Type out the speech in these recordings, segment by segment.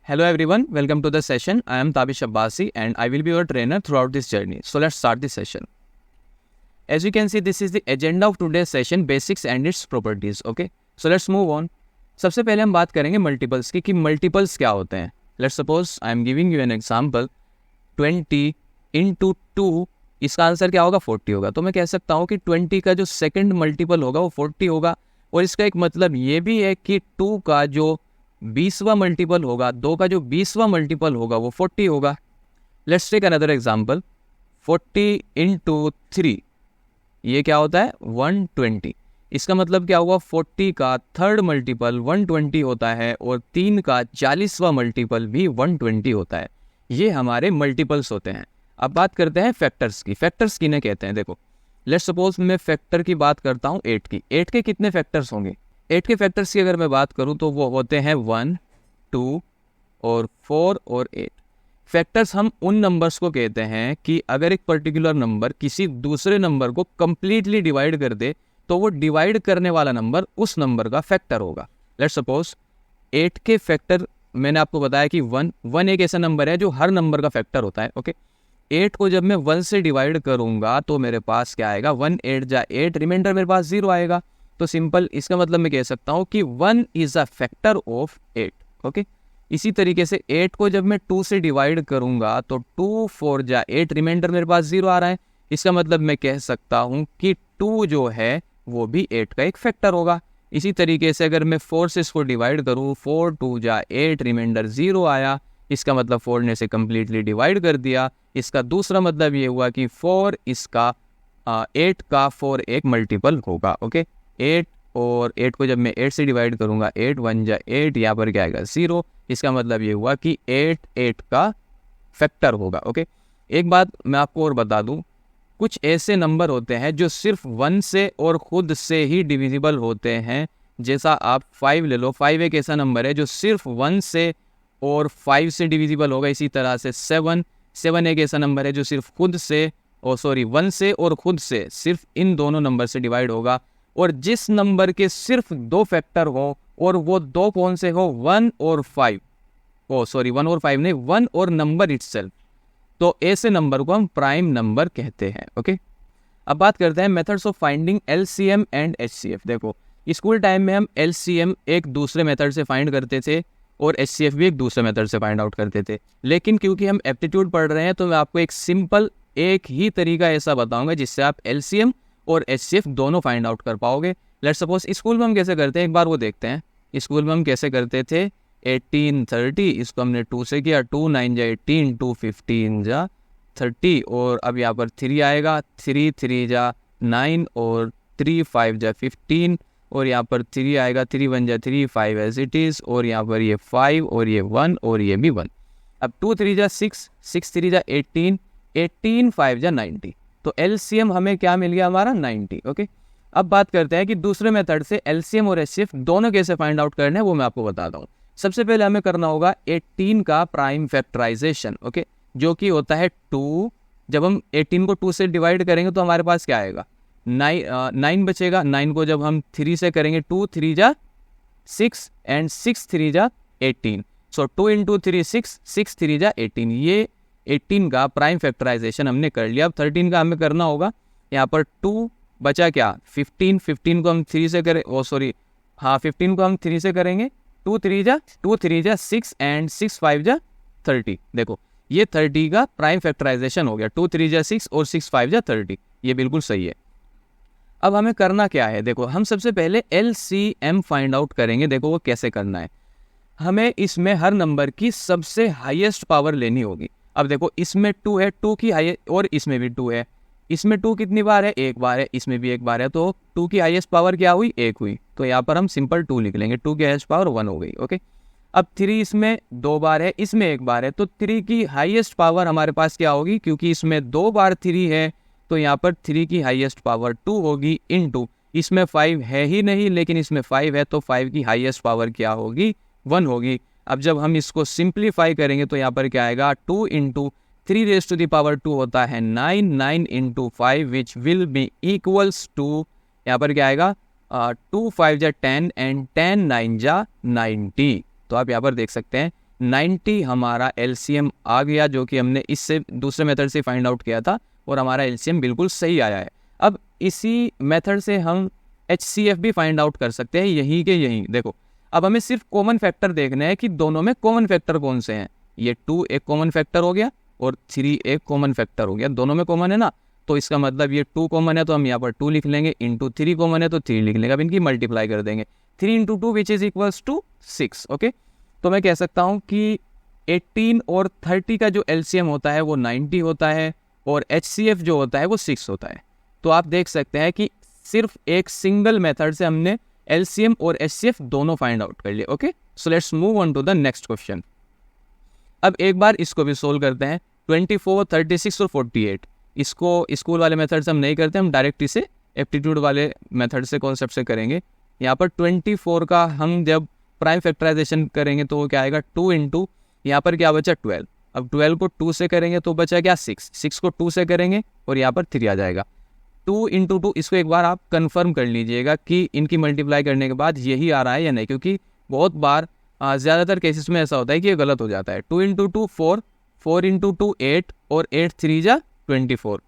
Hello everyone, welcome to the session. I am Tabish Abbasi and I will be your trainer throughout this journey. So let's start the session. As you can see, this is the agenda of today's session, basics and its properties. Okay, so let's move on. सबसे पहले हम बात करेंगे multiples की कि multiples क्या होते हैं. Let's suppose I am giving you an example 20 into 2, इसका आंसर क्या होगा 40 होगा. तो मैं कह सकता हूँ कि 20 का जो सेकंड मल्टीपल होगा वो 40 होगा. और इसका एक मतलब ये भी है कि 2 का जो 20वां मल्टीपल होगा, 2 का जो 20वां मल्टीपल होगा वो 40 होगा. Let's take another example 40 into 3, ये क्या होता है 120. इसका मतलब क्या हुआ 40 का थर्ड मल्टीपल 120 होता है और 3 का 40वां मल्टीपल भी 120 होता है. ये हमारे मल्टीपल्स होते हैं. अब बात करते हैं फैक्टर्स की. फैक्टर्स किन्हें कहते हैं. देखो लेट्स सपोज मैं फैक्टर की बात करता हूँ 8 की. 8 के कितने फैक्टर्स होंगे. 8 के फैक्टर्स की अगर मैं बात करूँ तो वो होते हैं 1, 2 और 4 और 8. फैक्टर्स हम उन नंबर्स को कहते हैं कि अगर एक पर्टिकुलर नंबर किसी दूसरे नंबर को कंप्लीटली डिवाइड कर दे तो वो डिवाइड करने वाला नंबर उस नंबर का फैक्टर होगा. लेट्स सपोज 8 के फैक्टर मैंने आपको बताया कि 1 एक ऐसा नंबर है जो हर नंबर का फैक्टर होता है. ओके, 8 को जब मैं 1 से डिवाइड करूंगा तो मेरे पास क्या आएगा 1 8 जा 8, रिमाइंडर मेरे पास 0 आएगा. तो सिंपल इसका मतलब मैं कह सकता हूँ कि 1 is a factor of 8. Okay, इसी तरीके से 8 को जब मैं 2 से डिवाइड करूंगा तो 2 4 जा 8, रिमाइंडर मेरे पास 0 आ रहा है. इसका मतलब मैं कह सकता हूँ कि 2 जो है वो भी 8 का एक फैक्टर होगा. इसी तरीके से अगर मैं 4 से इसको डिवाइड करूँ, 4 2 जा 8, रिमाइंडर 0 आया. इसका मतलब 4 ने से कम्प्लीटली डिवाइड कर दिया. इसका दूसरा मतलब ये हुआ कि 4 इसका 8 का 4 एक मल्टीपल होगा. ओके, 8 और 8 को जब मैं 8 से डिवाइड करूंगा 8 1 जा 8, यहाँ पर क्या आएगा 0. इसका मतलब ये हुआ कि 8 का फैक्टर होगा. ओके, एक बात मैं आपको और बता दूं, कुछ ऐसे नंबर होते हैं जो सिर्फ 1 से और खुद से ही डिविजिबल होते हैं. जैसा आप 5 ले लो, 5 एक ऐसा नंबर है जो सिर्फ 1 से और 5 से डिविजिबल होगा. इसी तरह से 7 एक ऐसा नंबर है जो सिर्फ खुद से 1 से और खुद से सिर्फ इन दोनों नंबर से डिवाइड होगा. और जिस नंबर के सिर्फ 2 फैक्टर हो और वो 2 कौन से हो 1 और 5 नहीं, 1 और नंबर इटसेल्फ, तो ऐसे नंबर को हम प्राइम नंबर कहते हैं. ओके, अब बात करते हैं methods of finding LCM and HCF. देखो स्कूल टाइम में हम एलसीएम एक दूसरे मेथड से फाइंड करते थे और एचसीएफ भी एक दूसरे मेथड से फाइंड आउट करते थे. लेकिन क्योंकि हम एप्टीट्यूड पढ़ रहे हैं तो मैं आपको एक सिंपल एक ही तरीका ऐसा बताऊंगा जिससे आप एलसीएम और एचसीएफ दोनों फाइंड आउट कर पाओगे. लेट्स सपोज स्कूल में हम कैसे करते हैं एक बार वो देखते हैं. स्कूल में हम कैसे करते थे 18 30, इसको हमने 2 से किया, 2 9 जा 18, 2 15 जा 30 और अब यहाँ पर 3 आएगा, 3 3 जा 9 और 3 5 जा 15 और यहाँ पर 3 आएगा, 3 1 जा 3, 5 एज इट इज़ और यहाँ पर ये 5 और ये 1 और ये भी 1. अब 2 3 जा 6, 6 3 जा 18, 18 5 जा 90. तो एलसीएम हमें क्या मिल गया हमारा 90. ओके, अब बात करते हैं कि दूसरे मेथड से एलसीएम और एचसीएफ दोनों कैसे फाइंड आउट करने हैं वो मैं आपको बताता हूँ. सबसे पहले हमें करना होगा 18 का प्राइम फैक्टराइजेशन. ओके, जो कि होता है 2. जब हम 18 को 2 से डिवाइड करेंगे तो हमारे पास क्या आएगा 9 बचेगा. 9 को जब हम 3 से करेंगे 2 3 जा 6 एंड 6 3 जा 18. सो 2 इंटू 3 6, 6 3 जा 18. ये 18 का प्राइम फैक्टराइजेशन हमने कर लिया. अब 13 का हमें करना होगा. यहाँ पर 2 बचा क्या 15 को हम 3 से करें 15 को हम 3 से करेंगे 2 3 जा 6 एंड 6 5 जा 30. देखो ये 30 का प्राइम फैक्टराइजेशन हो गया. 2 3 जा 6 और 6 5 जा 30. ये बिल्कुल सही है. अब हमें करना क्या है, देखो हम सबसे पहले एलसीएम फाइंड आउट करेंगे. देखो वो कैसे करना है. हमें इसमें हर नंबर की सबसे हाईएस्ट पावर लेनी होगी. अब देखो इसमें 2 है, 2 की हाईएस्ट, और इसमें भी 2 है. इसमें 2 कितनी बार है, एक बार है. इसमें भी एक बार है. तो 2 की हाईएस्ट पावर क्या हुई, 1 हुई. तो यहाँ पर हम सिंपल 2 लिख लेंगे. 2 की हाईएस्ट पावर 1 हो गई. ओके, अब 3 इसमें 2 बार है, इसमें 1 बार है. तो 3 की हाईएस्ट पावर हमारे पास क्या होगी, क्योंकि इसमें 2 बार 3 है तो यहाँ पर 3 की हाईएस्ट पावर 2 होगी इनटू, इसमें 5 है ही नहीं लेकिन इसमें 5 है तो 5 की हाईएस्ट पावर क्या होगी 1 होगी. अब जब हम इसको सिंप्लीफाई करेंगे तो यहाँ पर क्या आएगा 2 into 3 raise to the power 2 होता है 9, 9 into 5 which will be equals to, यहाँ पर क्या आएगा 2 5 जा 10 एंड 10 9 जा 90. तो आप यहाँ पर देख सकते हैं 90 हमारा एलसीएम आ गया, जो कि हमने इससे दूसरे मेथड से फाइंड आउट किया था, और हमारा एलसीएम बिल्कुल सही आया है। अब इसी मेथड से हम HCF भी फाइंड आउट कर सकते हैं, यहीं के यहीं। देखो, अब हमें सिर्फ कॉमन फैक्टर देखना है कि दोनों में कॉमन फैक्टर कौन से हैं। ये 2 एक कॉमन फैक्टर हो गया और 3 एक कॉमन फैक्टर हो गया, दोनों में कॉमन है ना, तो इसका मतलब ये 2 कॉमन है तो हम यहाँ पर 2 लिख लेंगे, इंटू 3 कॉमन है तो 3 लिख लेंगे। अब इनकी मल्टीप्लाई कर देंगे, 3 into 2 which is equals to 6। Okay, तो मैं कह सकता हूँ कि 18 और 30 का जो एलसीएम होता है वो 90 होता है, और HCF जो होता है वो 6 होता है। तो आप देख सकते हैं कि सिर्फ एक सिंगल मेथड से हमने LCM और HCF दोनों फाइंड आउट कर लिए। Okay, so let's move on to the next question. अब एक बार इसको भी सोल्व करते हैं। 24, 36 और 48, इसको स्कूल वाले मेथड से हम नहीं करते, हम डायरेक्ट इसे एप्टीट्यूड वाले मेथड से, कॉन्सेप्ट से करेंगे। यहाँ पर 24 का हम जब प्राइम फैक्टराइजेशन करेंगे तो वो क्या आएगा, 2 इंटू यहाँ पर क्या बचा 12। अब 12 को 2 से करेंगे तो बचा क्या 6, 6 को 2 से करेंगे और यहाँ पर 3 आ जाएगा। 2 इंटू 2, इसको एक बार आप कंफर्म कर लीजिएगा कि इनकी मल्टीप्लाई करने के बाद यही आ रहा है या नहीं, क्योंकि बहुत बार ज़्यादातर केसेस में ऐसा होता है कि ये गलत हो जाता है। 2 इंटू 2 4, 4 इंटू 2 8 और 8 3 जा 24।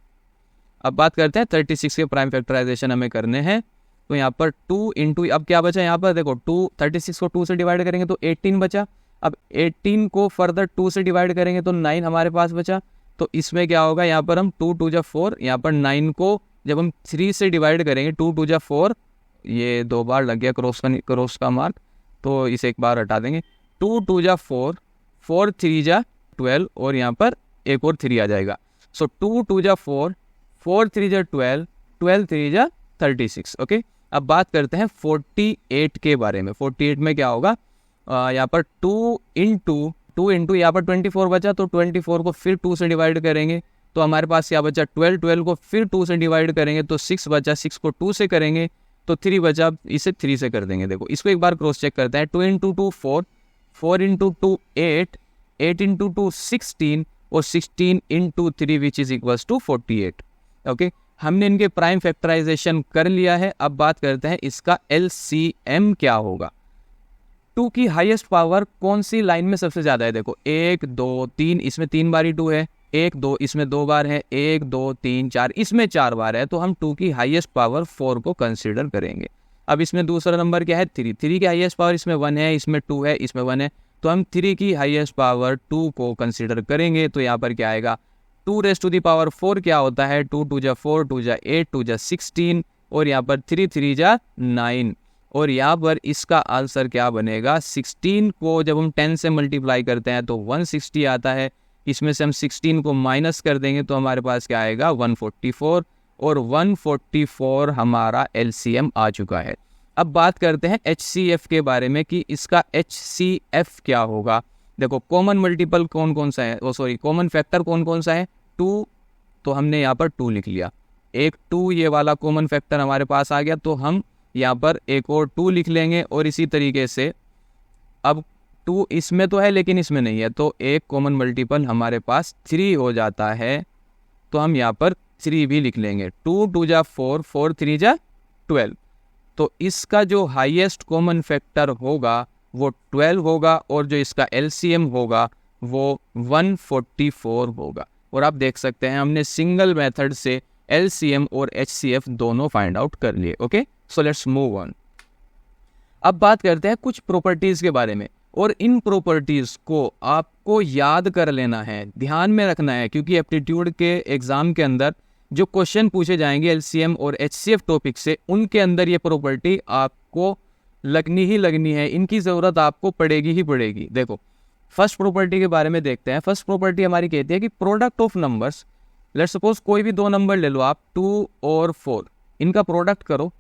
अब बात करते हैं 36 के प्राइम फैक्टराइजेशन हमें करने हैं, तो यहाँ पर 2 इंटू, अब क्या बचा यहाँ पर देखो, 36 को 2 से डिवाइड करेंगे तो 18 बचा। अब 18 को फर्दर 2 से डिवाइड करेंगे तो 9 हमारे पास बचा। तो इसमें क्या होगा, यहाँ पर हम 2 2 जा 4, यहाँ पर 9 को जब हम 3 से डिवाइड करेंगे, 2 2 जा 4, ये 2 बार लग गया क्रॉस का मार्क, तो इसे एक बार हटा देंगे। 2 2 जा 4, 4 3 जा 12, और यहाँ पर एक और 3 आ जाएगा। सो 2 2 जा 4, 4 3 जा 12, 12 3 जा 36। ओके, अब बात करते हैं 48 के बारे में। 48 में क्या होगा, यहाँ पर 2 इंटू यहाँ पर 24 बचा, तो 24 को फिर 2 से डिवाइड करेंगे तो हमारे पास क्या बचा 12, 12 को फिर 2 से डिवाइड करेंगे तो 6 बचा, 6 को 2 से करेंगे तो 3 बचा, इसे 3 से कर देंगे। देखो, इसको एक बार क्रॉस चेक करते हैं। 2 इंटू 2 4, 4 इंटू 2 8, 8 इंटू 2 16, और 16 into 3 which is equals to 48। Okay, हमने इनके प्राइम फैक्टराइजेशन कर लिया है। अब बात करते हैं इसका LCM क्या होगा। 2 की हाईएस्ट पावर कौन सी लाइन में सबसे ज़्यादा है। देखो, 1 2 3, इसमें 3 बारी 2 है, 1 2 इसमें 2 बार है, 1 2 3 4 इसमें 4 बार है, तो हम 2 की हाईएस्ट पावर 4 को कंसीडर करेंगे। अब इसमें दूसरा नंबर क्या है 3, 3 की हाईएस्ट पावर इसमें 1 है, इसमें 2 है, इसमें 1 है, तो हम 3 की हाईएस्ट पावर 2 को कंसीडर करेंगे। तो यहाँ पर क्या आएगा, 2 रेज़ टू दी पावर 4 क्या होता है, 2 2 जा 4, 2 जा 8, 2 जा 16, और यहाँ पर 3 3 जा 9, और यहाँ पर इसका आंसर क्या बनेगा, 16 को जब हम 10 से मल्टीप्लाई करते हैं तो 160 आता है, इसमें से हम 16 को माइनस कर देंगे तो हमारे पास क्या आएगा 144, और 144 हमारा LCM आ चुका है। अब बात करते हैं HCF के बारे में कि इसका HCF क्या होगा। देखो, कॉमन मल्टीपल कौन कौन सा है, कॉमन फैक्टर कौन कौन सा है, 2, तो हमने यहाँ पर 2 लिख लिया, एक 2 ये वाला कॉमन फैक्टर हमारे पास आ गया, तो हम यहाँ पर एक और 2 लिख लेंगे, और इसी तरीके से अब 2 इसमें तो है लेकिन इसमें नहीं है, तो एक कॉमन मल्टीपल हमारे पास 3 हो जाता है, तो हम यहाँ पर 3 भी लिख लेंगे। 2 2 जा 4, 4 3 जा 12, तो इसका जो हाईएस्ट कॉमन फैक्टर होगा वो 12 होगा, और जो इसका LCM होगा वो 144 होगा। और आप देख सकते हैं हमने सिंगल मेथड से LCM और HCF दोनों फाइंड आउट कर लिए। Okay, so let's move on. अब बात करते हैं कुछ प्रॉपर्टीज़ के बारे में, और इन प्रॉपर्टीज़ को आपको याद कर लेना है, ध्यान में रखना है, क्योंकि एप्टीट्यूड के एग्ज़ाम के अंदर जो क्वेश्चन पूछे जाएंगे LCM और HCF टॉपिक से, उनके अंदर ये प्रॉपर्टी आपको लगनी ही लगनी है, इनकी ज़रूरत आपको पड़ेगी ही पड़ेगी। देखो, फर्स्ट प्रॉपर्टी के बारे में देखते हैं। फर्स्ट प्रॉपर्टी हमारी कहती है कि product of numbers, let's suppose कोई भी 2 नंबर ले लो आप, 2 और 4, इनका प्रोडक्ट करो,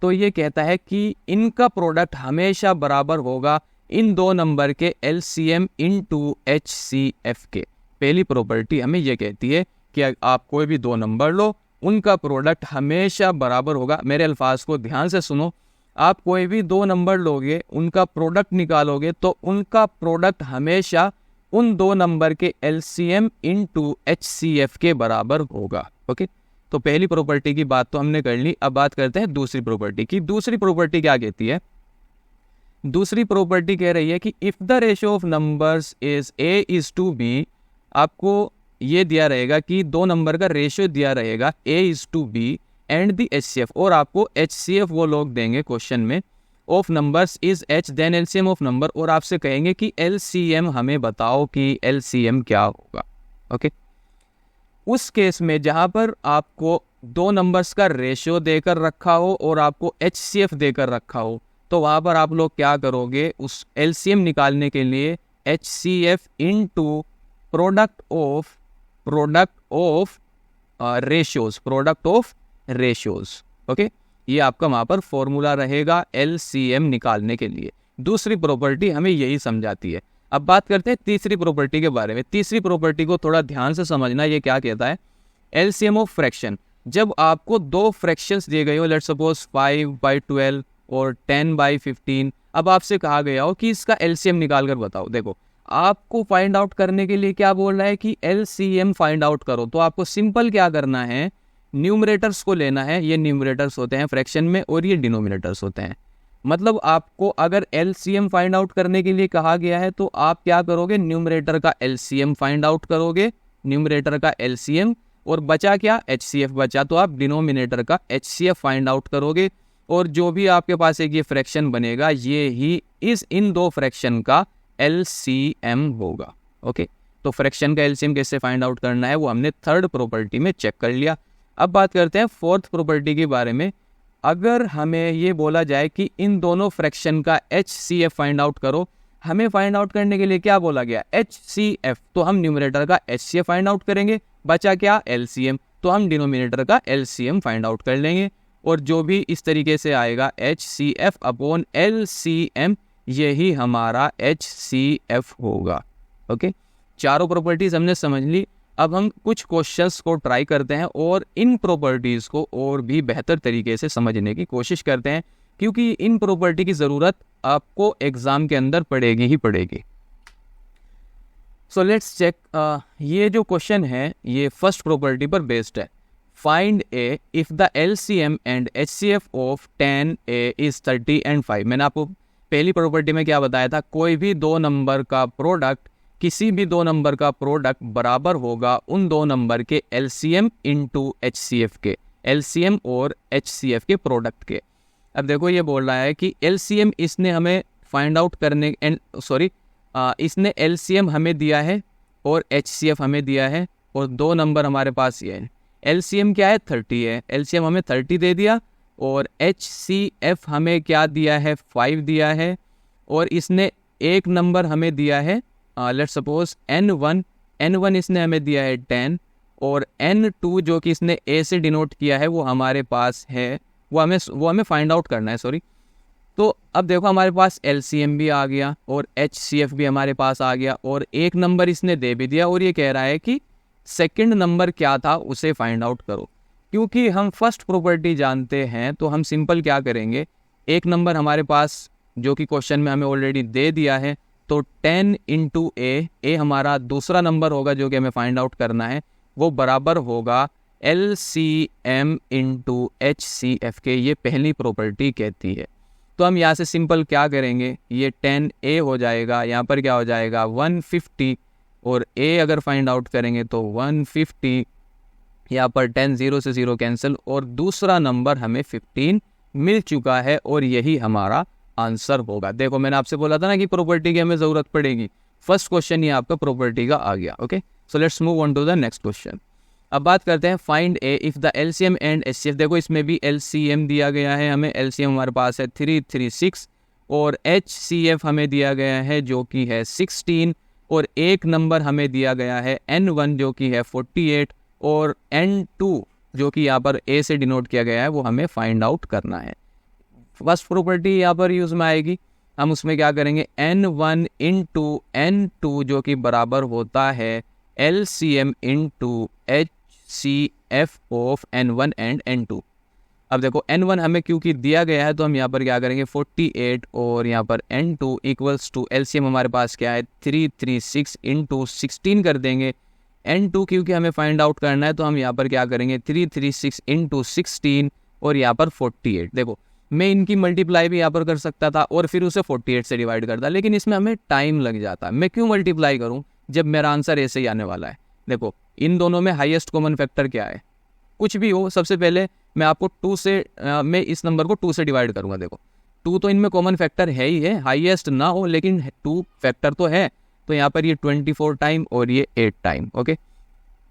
तो ये कहता है कि इनका प्रोडक्ट हमेशा बराबर होगा इन 2 नंबर के LCM इंटू HCF के। पहली प्रॉपर्टी हमें ये कहती है कि आप कोई भी 2 नंबर लो, उनका प्रोडक्ट हमेशा बराबर होगा। मेरे अल्फाज को ध्यान से सुनो, आप कोई भी 2 नंबर लोगे, उनका प्रोडक्ट निकालोगे, तो उनका प्रोडक्ट हमेशा उन 2 नंबर के LCM इंटू HCF के बराबर होगा। ओके, तो पहली प्रॉपर्टी की बात तो हमने कर ली। अब बात करते हैं दूसरी प्रॉपर्टी की। दूसरी प्रॉपर्टी क्या कहती है दूसरी प्रॉपर्टी कह रही है कि if the ratio of numbers is A:B, आपको ये दिया रहेगा कि दो नंबर का रेशियो दिया रहेगा A:B एंड द HCF, और आपको HCF वो लोग देंगे क्वेश्चन में, of numbers is H then LCM of number, और आपसे कहेंगे कि LCM हमें बताओ कि LCM क्या होगा। ओके, उस केस में जहां पर आपको दो नंबर्स का रेशियो देकर रखा हो और आपको HCF देकर रखा हो, तो वहां पर आप लोग क्या करोगे, उस LCM निकालने के लिए HCF into product of ratios. Okay, ये आपका वहां पर फॉर्मूला रहेगा LCM निकालने के लिए। दूसरी प्रॉपर्टी हमें यही समझाती है। अब बात करते हैं तीसरी प्रॉपर्टी के बारे में। तीसरी प्रॉपर्टी को थोड़ा ध्यान से समझना, ये क्या कहता है, LCM ऑफ फ्रैक्शन। जब आपको दो फ्रैक्शंस दिए गए हो, लेट्स सपोज 5/12 और 10/15, अब आपसे कहा गया हो कि इसका LCM निकाल कर बताओ। देखो, आपको फाइंड आउट करने के लिए क्या बोल रहा है कि LCM फाइंड आउट करो, तो आपको सिंपल क्या करना है, न्यूमरेटर्स को लेना है। ये न्यूमरेटर्स होते हैं फ्रैक्शन में और ये डिनोमिनेटर्स होते हैं। मतलब आपको अगर LCM फाइंड आउट करने के लिए कहा गया है तो आप क्या करोगे, न्यूमरेटर का LCM फाइंड आउट करोगे, न्यूमरेटर का LCM, और बचा क्या, HCF बचा, तो आप डिनोमिनेटर का HCF फाइंड आउट करोगे, और जो भी आपके पास एक ये फ्रैक्शन बनेगा, ये ही इन दो फ्रैक्शन का LCM होगा। ओके, तो फ्रैक्शन का LCM कैसे फाइंड आउट करना है वो हमने थर्ड प्रॉपर्टी में चेक कर लिया। अब बात करते हैं फोर्थ प्रॉपर्टी के बारे में। अगर हमें ये बोला जाए कि इन दोनों फ्रैक्शन का HCF फाइंड आउट करो, हमें फाइंड आउट करने के लिए क्या बोला गया, HCF, तो हम न्यूमरेटर का HCF फाइंड आउट करेंगे, बचा क्या, LCM, तो हम डिनोमिनेटर का LCM फाइंड आउट कर लेंगे, और जो भी इस तरीके से आएगा HCF अपॉन LCM, यही हमारा HCF होगा। ओके, चारों प्रॉपर्टीज हमने समझ ली। अब हम कुछ क्वेश्चंस को ट्राई करते हैं और इन प्रॉपर्टीज को और भी बेहतर तरीके से समझने की कोशिश करते हैं, क्योंकि इन प्रॉपर्टी की ज़रूरत आपको एग्जाम के अंदर पड़ेगी ही पड़ेगी। So let's check. ये जो क्वेश्चन है ये फर्स्ट प्रॉपर्टी पर बेस्ड है। Find A if the LCM and HCF of 10A is 30 and 5। मैंने आपको पहली प्रॉपर्टी में क्या बताया था, कोई भी दो नंबर का प्रोडक्ट, किसी भी दो नंबर का प्रोडक्ट बराबर होगा उन दो नंबर के LCM इंटू HCF के, LCM और HCF के प्रोडक्ट के। अब देखो ये बोल रहा है कि LCM इसने हमें फाइंड आउट करने इसने LCM हमें दिया है और HCF हमें दिया है, और दो नंबर हमारे पास ये है। LCM क्या है, 30 है, LCM हमें 30 दे दिया, और HCF हमें क्या दिया है, 5 दिया है, और इसने एक नंबर हमें दिया है, लेट्स सपोज N1 इसने हमें दिया है 10, और N2 जो कि इसने A से डिनोट किया है वो हमारे पास है, वो हमें फाइंड आउट करना है, सॉरी। तो अब देखो हमारे पास LCM भी आ गया और HCF भी हमारे पास आ गया, और एक नंबर इसने दे भी दिया, और ये कह रहा है कि सेकंड नंबर क्या था उसे फाइंड आउट करो। क्योंकि हम फर्स्ट प्रॉपर्टी जानते हैं तो हम सिंपल क्या करेंगे, एक नंबर हमारे पास जो कि क्वेश्चन में हमें ऑलरेडी दे दिया है, तो 10 इंटू A हमारा दूसरा नंबर होगा जो कि हमें फाइंड आउट करना है, वो बराबर होगा LCM इंटू HCF के। ये पहली प्रॉपर्टी कहती है। तो हम यहाँ से सिंपल क्या करेंगे, ये 10A हो जाएगा, यहाँ पर क्या हो जाएगा 150, और A अगर फाइंड आउट करेंगे तो 150, यहाँ पर 10 0 से 0 कैंसिल, और दूसरा नंबर हमें 15 मिल चुका है, और यही हमारा आंसर होगा। देखो मैंने आपसे बोला था ना कि प्रॉपर्टी की हमें ज़रूरत पड़ेगी। फर्स्ट क्वेश्चन ये आपका प्रॉपर्टी का आ गया। Okay, so let's move on to the next question. अब बात करते हैं find A if the LCM and HCF। देखो इसमें भी LCM दिया गया है हमें, LCM हमारे पास है 336, और HCF हमें दिया गया है जो कि है 16, और एक नंबर हमें दिया गया है N1 जो कि है 48, और N2 जो कि यहाँ पर A से डिनोट किया गया है वो हमें फाइंड आउट करना है। फर्स्ट प्रॉपर्टी यहाँ पर यूज़ में आएगी, हम उसमें क्या करेंगे, N1 इंटू N2 जो कि बराबर होता है LCM into HCF of N1 and N2। अब देखो N1 हमें क्योंकि दिया गया है तो हम यहाँ पर क्या करेंगे 48, और यहाँ पर N2 इक्वल्स टू LCM हमारे पास क्या है 336 इंटू 16 कर देंगे। N2 क्योंकि हमें फाइंड आउट करना है तो हम यहाँ पर क्या करेंगे 336 इंटू 16, और यहाँ पर 48। देखो मैं इनकी मल्टीप्लाई भी यहाँ पर कर सकता था और फिर उसे 48 से डिवाइड करता, लेकिन इसमें हमें टाइम लग जाता। मैं क्यों मल्टीप्लाई करूँ जब मेरा आंसर ऐसे ही आने वाला है। देखो इन दोनों में हाईएस्ट कॉमन फैक्टर क्या है, कुछ भी हो, सबसे पहले मैं आपको 2 से मैं इस नंबर को 2 से डिवाइड करूँगा। देखो 2 तो इनमें कॉमन फैक्टर है ही है, हाईएस्ट ना हो लेकिन 2 फैक्टर तो है, तो यहाँ पर ये 24 टाइम और ये 8 टाइम। ओके,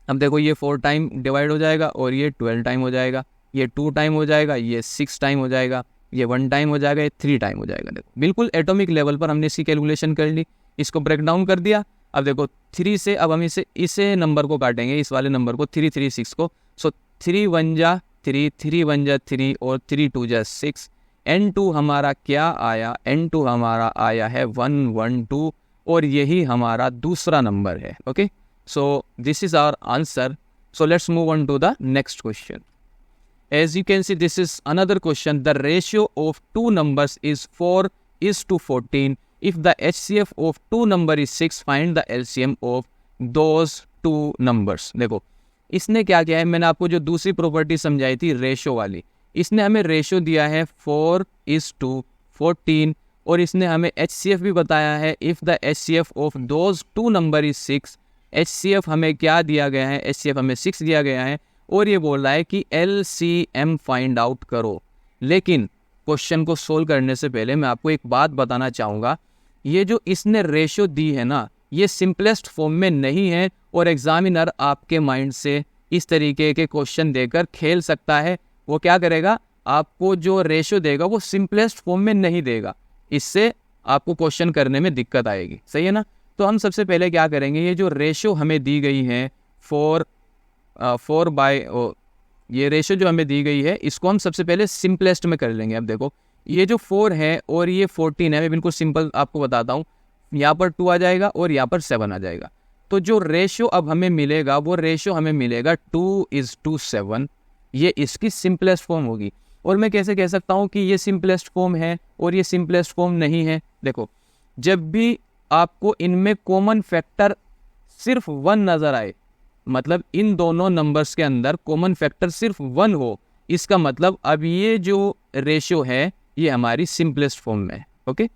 अब देखो ये 4 टाइम डिवाइड हो जाएगा और ये 12 टाइम हो जाएगा, ये 2 टाइम हो जाएगा, ये 6 टाइम हो जाएगा, ये 1 टाइम हो जाएगा, ये 3 टाइम हो जाएगा। देखो बिल्कुल एटॉमिक लेवल पर हमने इसकी कैलकुलेशन कर ली, इसको ब्रेक डाउन कर दिया। अब देखो 3 से अब हम इसे नंबर को काटेंगे, इस वाले नंबर को 336 को। सो 3 1 जा 3, 3 1 जा 3 और 3 2 जा 6। N2 हमारा क्या आया, N2 हमारा आया है 112 और यही हमारा दूसरा नंबर है। Okay, so this is our answer. So let's move on to the next question. As you can see, this is another question. The ratio of two numbers is 4:14. If the HCF of two number is 6, find the LCM of those two numbers. देखो इसने क्या किया है, मैंने आपको जो दूसरी property समझाई थी रेशो वाली, इसने हमें रेशो दिया है 4:14 और इसने हमें HCF भी बताया है। If the HCF of those two number is 6, HCF हमें क्या दिया गया है, HCF हमें 6 दिया गया है और ये बोल रहा है कि LCM फाइंड आउट करो। लेकिन क्वेश्चन को सोल्व करने से पहले मैं आपको एक बात बताना चाहूँगा, ये जो इसने रेशो दी है ना, ये सिंपलेस्ट फॉर्म में नहीं है और एग्जामिनर आपके माइंड से इस तरीके के क्वेश्चन देकर खेल सकता है। वो क्या करेगा, आपको जो रेशो देगा वो सिंपलेस्ट फॉर्म में नहीं देगा, इससे आपको क्वेश्चन करने में दिक्कत आएगी। सही है ना। तो हम सबसे पहले क्या करेंगे, ये जो रेशो हमें दी गई है 4 बाय ये रेशो जो हमें दी गई है इसको हम सबसे पहले सिंपलेस्ट में कर लेंगे। अब देखो ये जो 4 है और ये 14 है, मैं बिल्कुल सिंपल आपको बताता हूँ, यहाँ पर 2 आ जाएगा और यहाँ पर 7 आ जाएगा। तो जो रेशो अब हमें मिलेगा वो रेशो हमें मिलेगा 2:7। ये इसकी सिंपलेस्ट फॉर्म होगी। और मैं कैसे कह सकता हूँ कि ये सिंपलेस्ट फॉर्म है और ये सिंपलेस्ट फॉर्म नहीं है। देखो जब भी आपको इनमें कॉमन फैक्टर सिर्फ 1 नज़र आए, मतलब इन दोनों नंबर्स के अंदर कॉमन फैक्टर सिर्फ 1 हो, इसका मतलब अब ये जो रेशियो है ये हमारी सिंपलेस्ट फॉर्म में है। ओके,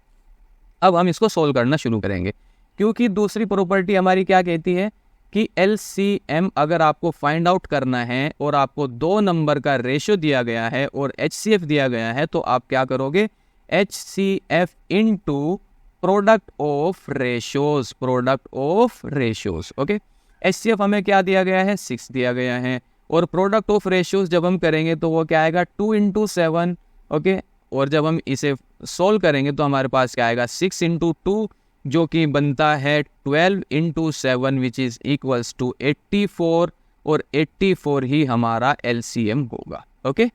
अब हम इसको सोल्व करना शुरू करेंगे, क्योंकि दूसरी प्रॉपर्टी हमारी क्या कहती है कि LCM अगर आपको फाइंड आउट करना है और आपको 2 नंबर का रेशियो दिया गया है और HCF दिया गया है, तो आप क्या करोगे, HCF into product of ratios, product of ratios. Okay, HCF हमें क्या दिया गया है, 6 दिया गया है और प्रोडक्ट ऑफ रेशियोज जब हम करेंगे तो वो क्या आएगा, 2 × 7। ओके, और जब हम इसे सोल्व करेंगे तो हमारे पास क्या आएगा, 6 × 2 जो कि बनता है 12 × 7 विच इज इक्वल्स टू 84 और 84 ही हमारा LCM होगा। ओके,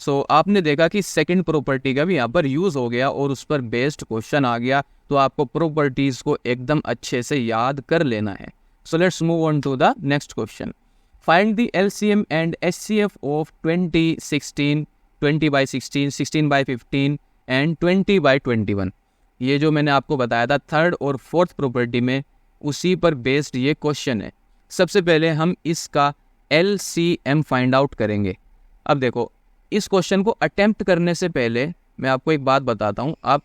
सो आपने देखा कि सेकंड प्रॉपर्टी का भी यहाँ पर यूज़ हो गया और उस पर बेस्ड क्वेश्चन आ गया, तो आपको प्रॉपर्टीज़ को एकदम अच्छे से याद कर लेना है। So let's move on to the next question. Find the LCM and HCF of 20, 16, 20/16, 16/15 and 20/21। ये जो मैंने आपको बताया था थर्ड और फोर्थ प्रॉपर्टी में, उसी पर बेस्ड ये क्वेश्चन है। सबसे पहले हम इसका LCM फाइंड आउट करेंगे। अब देखो इस क्वेश्चन को अटेम्प्ट करने से पहले मैं आपको एक बात बताता हूँ, आप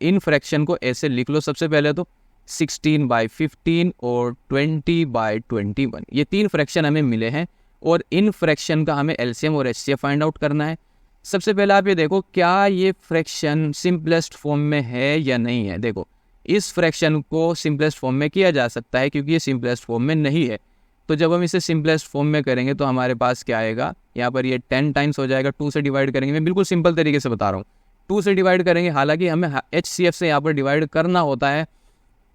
इन फ्रैक्शन को ऐसे लिख लो। सबसे पहले तो 16/15 और 20/21, ये 3 फ्रैक्शन हमें मिले हैं और इन फ्रैक्शन का हमें LCM और HCF फाइंड आउट करना है। सबसे पहले आप ये देखो क्या ये फ्रैक्शन सिंपलेस्ट फॉर्म में है या नहीं है। देखो इस फ्रैक्शन को सिंपलेस्ट फॉर्म में किया जा सकता है क्योंकि ये सिंपलेस्ट फॉर्म में नहीं है। तो जब हम इसे सिंपलेस्ट फॉर्म में करेंगे तो हमारे पास क्या आएगा, यहाँ पर ये 10 टाइम्स हो जाएगा। 2 से डिवाइड करेंगे, मैं बिल्कुल सिंपल तरीके से बता रहा हूँ, 2 से डिवाइड करेंगे। हालांकि हमें HCF से यहाँ पर डिवाइड करना होता है,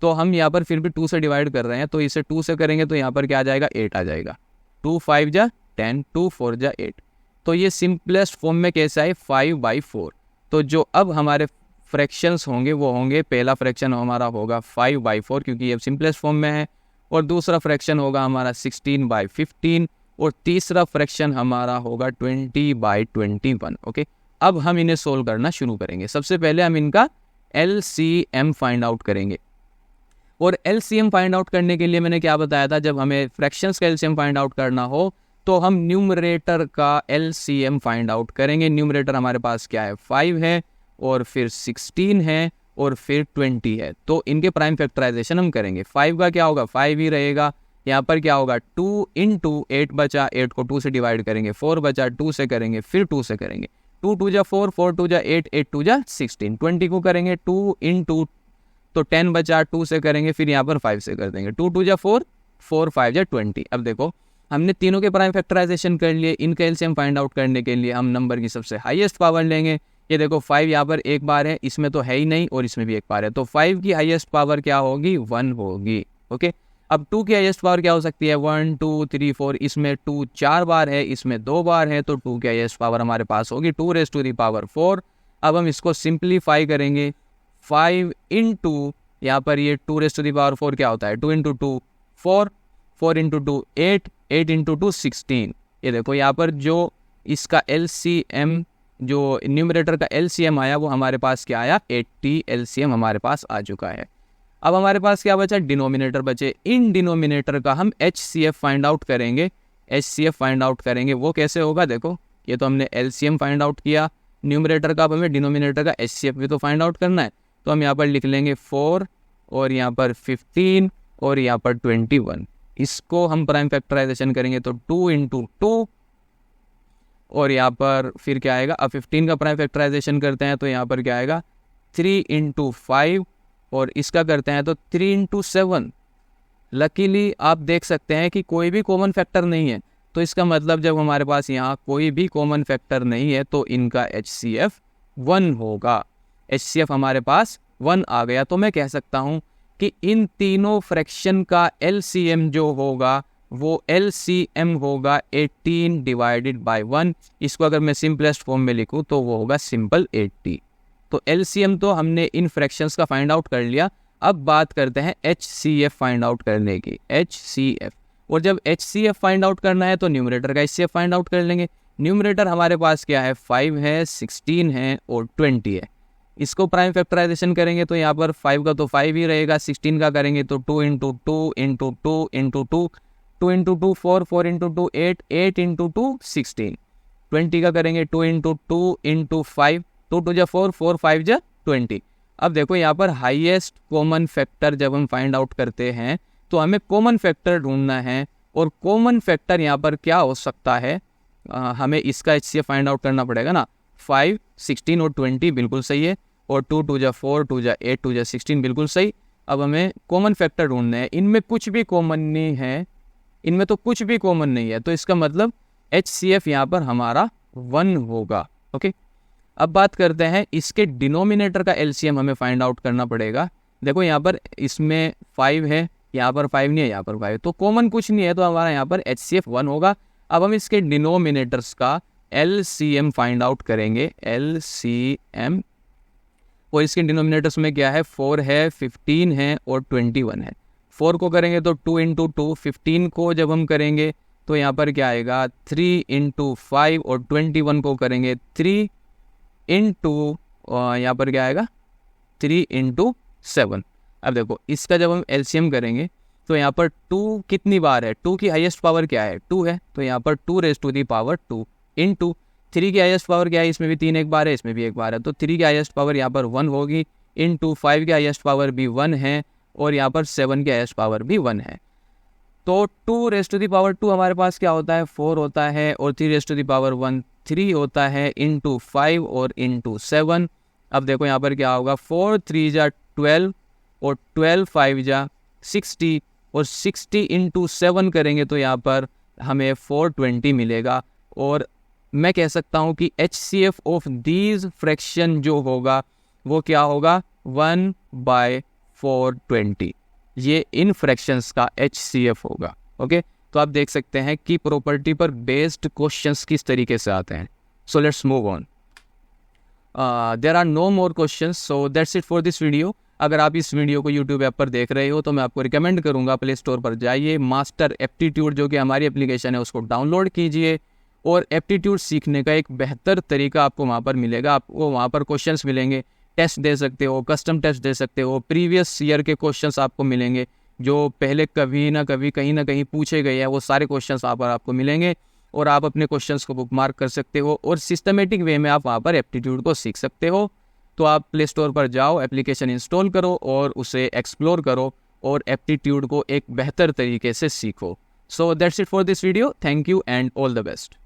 तो हम यहाँ पर फिर भी 2 से डिवाइड कर रहे हैं, तो इसे 2 से करेंगे तो यहाँ पर क्या आ जाएगा, 8 आ जाएगा। 2 5 जा 10, 2 4 जा 8। तो ये सिंपलेस्ट फॉर्म में कैसा है, 5/4। तो जो अब हमारे फ्रैक्शंस होंगे वो होंगे, पहला फ्रैक्शन हमारा होगा 5/4 क्योंकि ये सिंपलेस्ट फॉर्म में है, और दूसरा फ्रैक्शन होगा हमारा 16/15 और तीसरा फ्रैक्शन हमारा होगा 20/21। ओके, अब हम इन्हें सोल्व करना शुरू करेंगे। सबसे पहले हम इनका LCM फाइंड आउट करेंगे, और LCM फाइंड आउट करने के लिए मैंने क्या बताया था, जब हमें फ्रैक्शंस का LCM फाइंड आउट करना हो तो हम न्यूमरेटर का LCM फाइंड आउट करेंगे। न्यूमरेटर हमारे पास क्या है, 5 है और फिर 16 है और फिर 20 है। तो इनके प्राइम फैक्टराइजेशन हम करेंगे। 5 का क्या होगा, 5 ही रहेगा। यहाँ पर क्या होगा, 2 इंटू 8 बचा, 8 को 2 से डिवाइड करेंगे, 4 बचा, 2 से करेंगे, फिर 2 से करेंगे, 2 2 जा 4, 4 2 जा 8, 8 2 जा 16। 20 को करेंगे 2 इंटू, तो 10 बचा, 2 से करेंगे, फिर यहाँ पर 5 से कर देंगे, 2 2 जा 4, 4 5 जा 20। अब देखो हमने तीनों के प्राइम फैक्टराइजेशन कर लिए। इनका एलसीएम फाइंड आउट करने के लिए हम नंबर की सबसे हाईएस्ट पावर लेंगे। ये देखो 5 यहाँ पर एक बार है, इसमें तो है ही नहीं और इसमें भी एक बार है, तो 5 की हाईएस्ट पावर क्या होगी, 1 होगी। ओके, अब 2 की हाईएस्ट पावर क्या हो सकती है, 1 2 3 4, इसमें 2 4 बार है, इसमें 2 बार है, तो 2 की हाईएस्ट पावर हमारे पास होगी 2 रेज़ टू द पावर 4। अब हम इसको सिंप्लीफाई करेंगे, 5 इंटू यहाँ पर ये 2 रेज़ टू द पावर 4 क्या होता है, 2 इंटू 2 4, 4 इंटू 2 8, 8 इंटू 2 16। ये देखो यहाँ पर जो इसका LCM, जो न्यूमरेटर का LCM आया वो हमारे पास क्या आया, 80 LCM हमारे पास आ चुका है। अब हमारे पास क्या बचा, डिनोमिनेटर बचे। इन डिनोमिनेटर का हम HCF फाइंड आउट करेंगे। HCF फाइंड आउट करेंगे वो कैसे होगा, देखो ये तो हमने LCM फाइंड आउट किया न्यूमरेटर का, अब हमें डिनोमिनेटर का HCF भी तो फाइंड आउट करना है। तो हम यहाँ पर लिख लेंगे 4 और यहाँ पर 15 और यहाँ पर 21। इसको हम प्राइम फैक्टराइजेशन करेंगे तो 2 इंटू 2 और यहाँ पर फिर क्या आएगा, अब 15 का प्राइम फैक्टराइजेशन करते हैं तो यहाँ पर क्या आएगा 3 इंटू 5 और इसका करते हैं तो 3 इंटू 7। लकीली आप देख सकते हैं कि कोई भी कॉमन फैक्टर नहीं है, तो इसका मतलब जब हमारे पास यहाँ कोई भी कॉमन फैक्टर नहीं है तो इनका HCF 1 होगा। HCF हमारे पास 1 आ गया, तो मैं कह सकता हूँ कि इन तीनों फ्रैक्शन का LCM जो होगा वो LCM होगा 18 डिवाइडेड बाय 1। इसको अगर मैं सिंपलेस्ट फॉर्म में लिखूँ तो वो होगा सिंपल 80। तो LCM तो हमने इन फ्रैक्शंस का फाइंड आउट कर लिया। अब बात करते हैं HCF फाइंड आउट करने की, HCF। और जब HCF फाइंड आउट करना है तो न्यूमरेटर का HCF फाइंड आउट कर लेंगे। न्यूमरेटर हमारे पास क्या है, 5 है, 16 है और 20 है। इसको प्राइम फैक्टराइजेशन करेंगे तो यहाँ पर 5 का तो 5 ही रहेगा, 16 का करेंगे तो 2 into 2 into 2 into 2, 2 into 2 4, 4 into 2 8, 8 into 2 16। 20 का करेंगे 2 इंटू 2 इंटू 5, 2 2 जा 4, 4 5 जा 20। अब देखो यहाँ पर हाईएस्ट कॉमन फैक्टर जब हम फाइंड आउट करते हैं तो हमें कॉमन फैक्टर ढूंढना है, और कॉमन फैक्टर यहाँ पर क्या हो सकता है, हमें इसका HCF फाइंड आउट करना पड़ेगा ना। 5 16 और 20 बिल्कुल सही है, और 2 2 जा 4, 2 जा 8, 2 जा 16 बिल्कुल सही। अब हमें कॉमन फैक्टर ढूंढने हैं, इनमें कुछ भी कॉमन नहीं है, इनमें तो कुछ भी कॉमन नहीं है, तो इसका मतलब HCF यहाँ पर हमारा 1 होगा। ओके, अब बात करते हैं इसके डिनोमिनेटर का LCM हमें फाइंड आउट करना पड़ेगा। देखो यहाँ पर इसमें 5 है, यहाँ पर 5 नहीं है, यहाँ पर 5 है, तो कॉमन कुछ नहीं है, तो हमारा यहाँ पर HCF 1 होगा। अब हम इसके डिनोमिनेटर्स का LCM फाइंड आउट करेंगे, LCM। और इसके डिनोमिनेटर्स में क्या है, 4 है, 15 है और 21 है। 4 को करेंगे तो 2 इंटू 2, 15 को जब हम करेंगे तो यहाँ पर क्या आएगा 3 इंटू 5, और 21 को करेंगे 3 इंटू, यहाँ पर क्या आएगा 3 इंटू 7। अब देखो इसका जब हम LCM करेंगे तो यहाँ पर 2 कितनी बार है, 2 की हाईएस्ट पावर क्या है, 2 है, तो यहाँ पर 2 raise to the power 2 into 3 की हाईएस्ट पावर क्या है, इसमें भी 3 एक बार है, इसमें भी एक बार है, तो 3 की हाईएस्ट पावर यहाँ पर 1 होगी, इंटू 5 की हाईएस्ट पावर भी 1 है, और यहाँ पर 7 की हाईएस्ट पावर भी 1 है। तो 2 रेज़ टू दी पावर 2 हमारे पास क्या होता है, 4 होता है, और 3 रेज़ टू दी पावर 1 3 होता है, इंटू 5 और इंटू 7। अब देखो यहाँ पर क्या होगा, 4 3 जा 12 और 12 5 जा 60, और 60 इंटू 7 करेंगे तो यहाँ पर हमें 420 मिलेगा। और मैं कह सकता हूँ कि HCF ऑफ दीज फ्रैक्शन जो होगा वो क्या होगा, 1/420। ये इन फ्रैक्शंस का HCF होगा। ओके, तो आप देख सकते हैं कि प्रॉपर्टी पर बेस्ड क्वेश्चंस किस तरीके से आते हैं। So let's move on. There are no more questions, so that's it for this video. अगर आप इस वीडियो को यूट्यूब ऐप पर देख रहे हो तो मैं आपको रिकमेंड करूंगा प्ले स्टोर पर जाइए, मास्टर एप्टीट्यूड जो कि हमारी एप्लीकेशन है उसको डाउनलोड कीजिए, और एप्टीट्यूड सीखने का एक बेहतर तरीका आपको वहाँ पर मिलेगा। आपको वहाँ पर क्वेश्चंस मिलेंगे, टेस्ट दे सकते हो, कस्टम टेस्ट दे सकते हो, प्रीवियस ईयर के क्वेश्चंस आपको मिलेंगे जो पहले कभी ना कभी कहीं ना कहीं पूछे गए हैं, वो सारे क्वेश्चंस वहाँ पर आपको मिलेंगे। और आप अपने क्वेश्चंस को बुकमार्क कर सकते हो और सिस्टमेटिक वे में आप वहाँ पर एप्टीट्यूड को सीख सकते हो। तो आप प्ले स्टोर पर जाओ, एप्लीकेशन इंस्टॉल करो और उसे एक्सप्लोर करो और एप्टीट्यूड को एक बेहतर तरीके से सीखो। सो that's it for this video. Thank you and all the best.